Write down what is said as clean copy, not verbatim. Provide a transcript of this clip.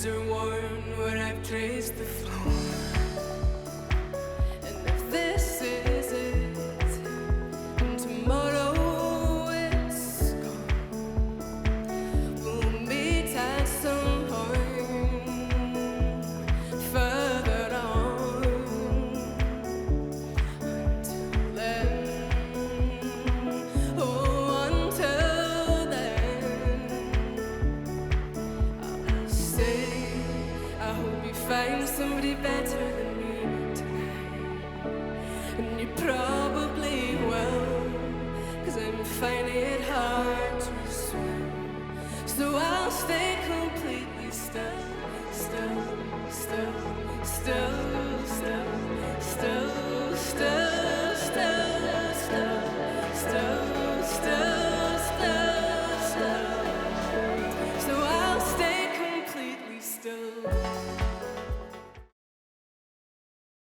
shoes are worn where I've traced the floor. And if this is it, and tomorrow it's gone, we'll meet at some point further on. Until then, oh, until then, I'll say I hope you find somebody better than me tonight. And you probably will, 'cause I'm finding it hard to swim. So I'll stay completely still